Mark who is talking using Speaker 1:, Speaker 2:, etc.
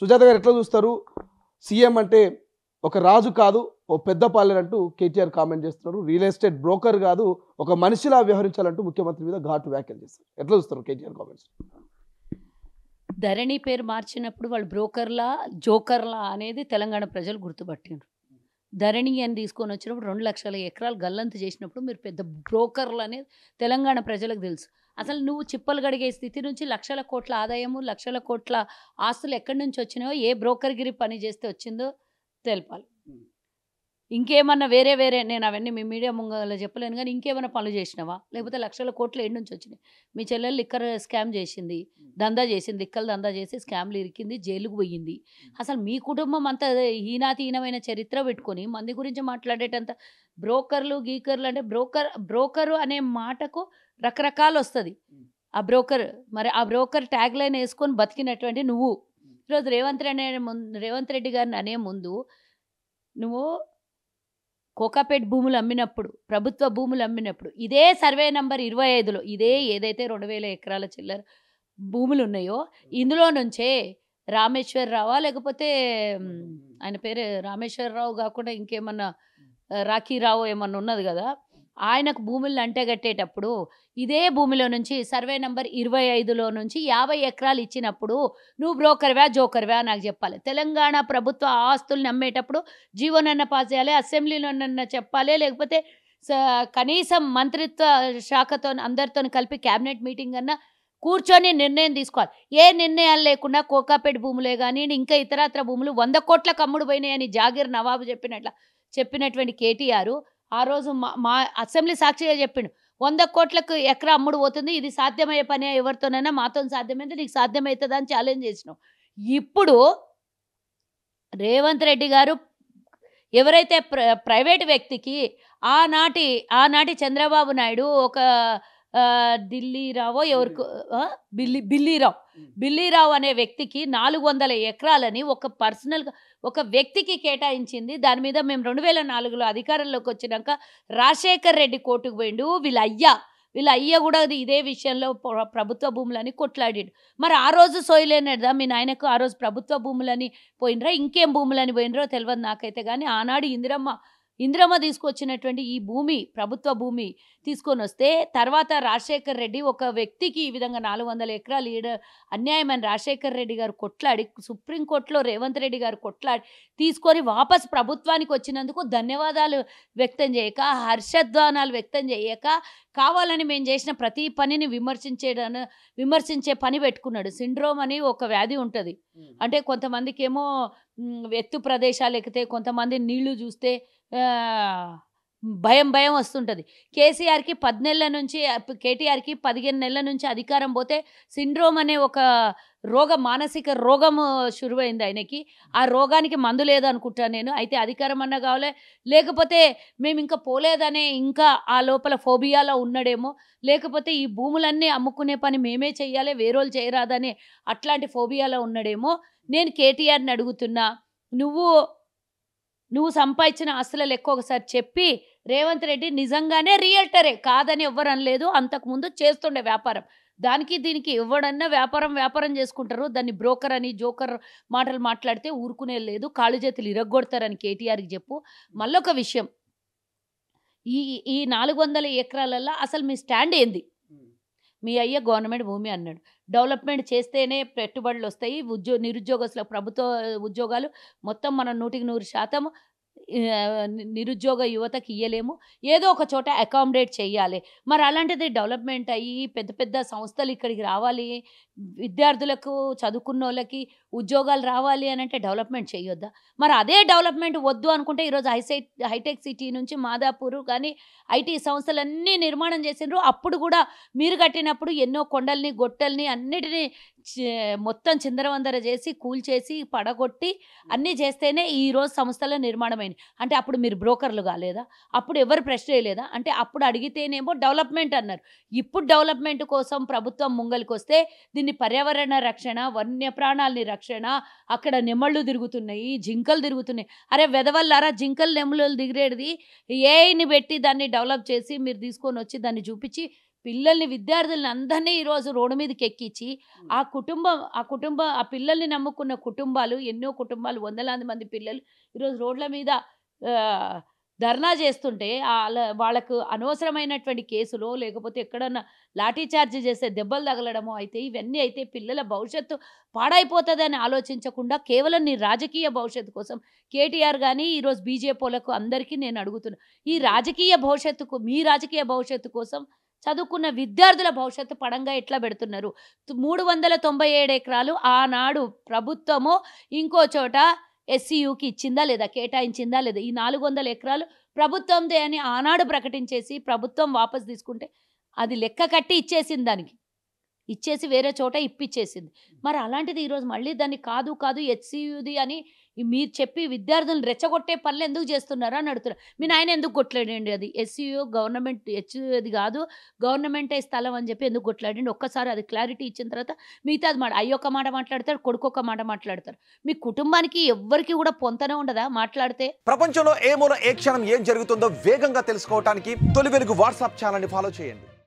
Speaker 1: సుజాత గారు ఎట్లా చూస్తారు? సీఎం అంటే ఒక రాజు కాదు, ఓ పెద్ద పాలెనంటూ కేటీఆర్ కామెంట్ చేస్తున్నారు. రియల్ ఎస్టేట్ బ్రోకర్ కాదు, ఒక మనిషిలా వ్యవహరించాలంటూ ముఖ్యమంత్రి మీద ఘాటు వ్యాఖ్యలు చేస్తారు. ఎట్లా చూస్తారు కేటీఆర్ కామెంట్స్?
Speaker 2: ధరణి పేరు మార్చినప్పుడు వాళ్ళు బ్రోకర్లా జోకర్లా అనేది తెలంగాణ ప్రజలు గుర్తుపట్టిండ్రు. ధరణి అని తీసుకొని వచ్చినప్పుడు 2 లక్షల ఎకరాలు గల్లంతు చేసినప్పుడు మీరు పెద్ద బ్రోకర్లు అనేది తెలంగాణ ప్రజలకు తెలుసు. అసలు నువ్వు చిప్పలు గడిగే స్థితి నుంచి లక్షల కోట్ల ఆదాయము, లక్షల కోట్ల ఆస్తులు ఎక్కడి నుంచి వచ్చినాయో, ఏ బ్రోకర్గిరి పని చేస్తే వచ్చిందో తెలపాలి. ఇంకేమన్నా వేరే నేను అవన్నీ మీ మీడియా ముంగలో చెప్పలేను, కానీ ఇంకేమైనా పనులు చేసినావా? లేకపోతే లక్షల కోట్లు ఏడు నుంచి వచ్చినాయి? మీ చెల్లెలు లిక్కర్ స్కామ్ చేసింది, దందా చేసింది, లిక్కలు దందా చేసి స్కామ్లు ఇరికింది, జైలుకు పోయింది. అసలు మీ కుటుంబం అంతా హీనాతీనమైన చరిత్ర పెట్టుకొని మంది గురించి మాట్లాడేటంత బ్రోకర్లు గీకర్లు అంటే బ్రోకరు అనే మాటకు రకరకాలు వస్తుంది. ఆ బ్రోకర్ మరి ఆ బ్రోకర్ ట్యాగ్ లైన్ వేసుకొని బతికినటువంటి నువ్వు ఈరోజు రేవంత్ రెడ్డి గారిని అనే ముందు నువ్వు కోకాపేట్ భూములు అమ్మినప్పుడు, ప్రభుత్వ భూములు అమ్మినప్పుడు ఇదే సర్వే నంబర్ 25లో ఇదే ఏదైతే 2000 ఎకరాల చిల్లర భూములు ఉన్నాయో ఇందులో నుంచే రామేశ్వరరావా లేకపోతే ఆయన పేరు రామేశ్వరరావు కాకుండా ఇంకేమన్నా రాఖీరావు ఏమన్నా ఉన్నది కదా, ఆయనకు భూములను అంటగట్టేటప్పుడు ఇదే భూమిలో నుంచి సర్వే నంబర్ 25లో నుంచి 50 ఎకరాలు ఇచ్చినప్పుడు నువ్వు బ్రోకర్వా జోకర్వా నాకు చెప్పాలి. తెలంగాణ ప్రభుత్వ ఆస్తుల్ని అమ్మేటప్పుడు జీవోనన్న పాస్ చేయాలి, అసెంబ్లీలోనన్న చెప్పాలి, లేకపోతే కనీసం మంత్రిత్వ శాఖతో అందరితో కలిపి క్యాబినెట్ మీటింగ్ అన్న కూర్చొని నిర్ణయం తీసుకోవాలి. ఏ నిర్ణయాలు లేకుండా కోకాపేట భూములే కానీ ఇంకా ఇతరత్ర భూములు 100 కోట్లకు అమ్ముడు పోయినాయని జాగీర్ నవాబు చెప్పినటువంటి కేటీఆర్ ఆ రోజు మా అసెంబ్లీ సాక్షిగా చెప్పిండు, 100 కోట్లకు ఎకరా అమ్ముడు పోతుంది, ఇది సాధ్యమయ్యే పని, ఎవరితోనైనా మాతో సాధ్యమైతే నీకు సాధ్యమవుతుందా అని ఛాలెంజ్ చేసినావు. ఇప్పుడు రేవంత్ రెడ్డి గారు ఎవరైతే ప్రైవేట్ వ్యక్తికి ఆనాటి చంద్రబాబు నాయుడు ఒక ఢిల్లీరావో ఎవరికి బిల్లీరావు అనే వ్యక్తికి 400 ఎకరాలని ఒక పర్సనల్గా ఒక వ్యక్తికి కేటాయించింది. దాని మీద మేము 2004లో అధికారంలోకి వచ్చినాక రాజశేఖర్ రెడ్డి కోర్టుకు పోయిండు. వీళ్ళ అయ్య కూడా ఇదే విషయంలో ప్రభుత్వ భూములని కొట్లాడాడు. మరి ఆ రోజు సోయలేనదా మీ నాయనకు? ఆ రోజు ప్రభుత్వ భూములని పోయినరా ఇంకేం భూములని పోయినరో తెలియదు నాకైతే. కానీ ఆనాడు ఇందిరమ్మ తీసుకొచ్చినటువంటి ఈ భూమి ప్రభుత్వ భూమి తీసుకొని వస్తే తర్వాత రాజశేఖర్ రెడ్డి ఒక వ్యక్తికి ఈ విధంగా 400 ఎకరాలు అన్యాయమైన రాజశేఖర్ రెడ్డి గారు కొట్లాడి సుప్రీంకోర్టులో రేవంత్ రెడ్డి గారు కొట్లాడి తీసుకొని వాపస్ ప్రభుత్వానికి వచ్చినందుకు ధన్యవాదాలు వ్యక్తం చేయక, హర్షధ్వానాలు వ్యక్తం చేయక, కావాలని మేము చేసిన ప్రతి పనిని విమర్శించే పని పెట్టుకున్నాడు. సిండ్రోమ్ అని ఒక వ్యాధి ఉంటుంది. అంటే కొంతమందికి ఏమో ఎత్తు ప్రదేశాలు ఎక్కితే, కొంతమంది నీళ్లు చూస్తే భయం వస్తుంటుంది. కేసీఆర్కి 10 నెలల నుంచి కేటీఆర్కి 15 నెలల నుంచి అధికారం పోతే సిండ్రోమ్ అనే ఒక మానసిక రోగము శురువైంది ఆయనకి. ఆ రోగానికి మందు లేదనుకుంటాను నేను. అయితే అధికారం అన్న కావాలి, లేకపోతే మేము ఇంకా పోలేదనే ఇంకా ఆ లోపల ఫోబియాలో ఉన్నాడేమో, లేకపోతే ఈ భూములన్నీ అమ్ముకునే పని మేమే చెయ్యాలి, వేరోళ్ళు చేయరాదనే అట్లాంటి ఫోబియాలో ఉన్నాడేమో. నేను కేటీఆర్ని అడుగుతున్నా, నువ్వు సంపాదించిన ఆస్తుల లెక్క ఒకసారి చెప్పి, రేవంత్ రెడ్డి నిజంగానే రియల్టరే కాదని ఎవ్వరు అనలేదు, అంతకుముందు చేస్తుండే వ్యాపారం, దానికి దీనికి ఎవడన్నా వ్యాపారం చేసుకుంటారు. దాన్ని బ్రోకర్ అని జోకర్ మాటలు మాట్లాడితే ఊరుకునే లేదు, కాళ్ళు చేతులు ఇరగొడతారని కేటీఆర్కి చెప్పు. మళ్ళొక విషయం, ఈ 400 ఎకరాలల్లో అసలు మీ స్టాండ్ ఏంది? మీ అయ్య గవర్నమెంట్ భూమి అన్నాడు, డెవలప్మెంట్ చేస్తేనే పెట్టుబడులు వస్తాయి, నిరుద్యోగస్తులకు ప్రభుత్వ ఉద్యోగాలు మొత్తం మనం 100% నిరుద్యోగ యువతకి ఇయ్యలేము, ఏదో ఒక చోట అకామిడేట్ చేయాలి. మరి అలాంటిది డెవలప్మెంట్ అయ్యి పెద్ద సంస్థలు ఇక్కడికి రావాలి, విద్యార్థులకు చదువుకున్న వాళ్ళకి ఉద్యోగాలు రావాలి అని అంటే డెవలప్మెంట్ చేయొద్దా? మరి అదే డెవలప్మెంట్ వద్దు అనుకుంటే ఈరోజు హైటెక్ సిటీ నుంచి మాదాపూర్ కానీ ఐటీ సంస్థలన్నీ నిర్మాణం చేసిండ్రు. అప్పుడు కూడా మీరు కట్టినప్పుడు ఎన్నో కొండల్ని గొట్టల్ని అన్నిటినీ మొత్తం చిందరవందర చేసి కూల్చేసి పడగొట్టి అన్నీ చేస్తేనే ఈరోజు సంస్థల నిర్మాణమైంది. అంటే అప్పుడు మీరు బ్రోకర్లు కాలేదా? అప్పుడు ఎవరు ప్రశ్న వేయలేదా? అంటే అప్పుడు అడిగితేనేమో డెవలప్మెంట్ అన్నారు. ఇప్పుడు డెవలప్మెంట్ కోసం ప్రభుత్వం ముంగలికి వస్తే దీన్ని పర్యావరణ రక్షణ, వన్యప్రాణాలని రక్షణ, అక్కడ నెమళ్ళు తిరుగుతున్నాయి, జింకలు తిరుగుతున్నాయి. అరే వెదవల్లారా, జింకలు నెమళ్ళు దిగిరేది ఏఐని పెట్టి దాన్ని డెవలప్ చేసి మీరు తీసుకొని వచ్చి దాన్ని చూపించి పిల్లల్ని విద్యార్థులను అందరినీ ఈరోజు రోడ్డు మీదకి ఎక్కించి ఆ పిల్లల్ని నమ్ముకున్న కుటుంబాలు, ఎన్నో కుటుంబాలు, వందలాది మంది పిల్లలు ఈరోజు రోడ్ల మీద ధర్నా చేస్తుంటే వాళ్ళకు అనవసరమైనటువంటి కేసులో లేకపోతే ఎక్కడన్నా లాఠీ చార్జ్ చేసే దెబ్బలు తగలడమో అయితే ఇవన్నీ అయితే పిల్లల భవిష్యత్తు పాడైపోతుందని ఆలోచించకుండా కేవలం నీ రాజకీయ భవిష్యత్తు కోసం కేటీఆర్ కానీ ఈరోజు బీజేపీలకు అందరికీ నేను అడుగుతున్నా, ఈ మీ రాజకీయ భవిష్యత్తు కోసం చదువుకున్న విద్యార్థుల భవిష్యత్తు పడంగా ఎట్లా పెడుతున్నారు? 397 ఎకరాలు ఆనాడు ప్రభుత్వము ఇంకో చోట ఎస్సీయూకి ఇచ్చిందా లేదా, కేటాయించిందా లేదా? ఈ 400 ఎకరాలు ప్రభుత్వందే అని ఆనాడు ప్రకటించేసి ప్రభుత్వం వాపసు తీసుకుంటే అది లెక్క కట్టి ఇచ్చేసి వేరే చోట ఇప్పించేసింది. మరి అలాంటిది ఈరోజు మళ్ళీ దాన్ని కాదు హెచ్సియుది అని మీరు చెప్పి విద్యార్థులను రెచ్చగొట్టే పనులు ఎందుకు చేస్తున్నారా అని అడుగుతున్నారు. మీ నాయన ఎందుకు కొట్లాడండి? అది ఎస్సీయూ గవర్నమెంట్ హెచ్సియుది కాదు, గవర్నమెంటే స్థలం అని చెప్పి ఎందుకు కొట్లాడండి? ఒక్కసారి అది క్లారిటీ ఇచ్చిన తర్వాత మిగతా అది అయ్యొక్క మాట మాట్లాడతారు, కొడుకొక్క మాట మాట్లాడతారు. మీ కుటుంబానికి ఎవ్వరికి కూడా పొంతనే ఉండదా మాట్లాడితే?
Speaker 3: ప్రపంచంలో ఏ మూల ఏ క్షణం ఏం జరుగుతుందో వేగంగా తెలుసుకోవడానికి తొలి వెలుగు వాట్సాప్ ఛానల్ని ఫాలో చేయండి.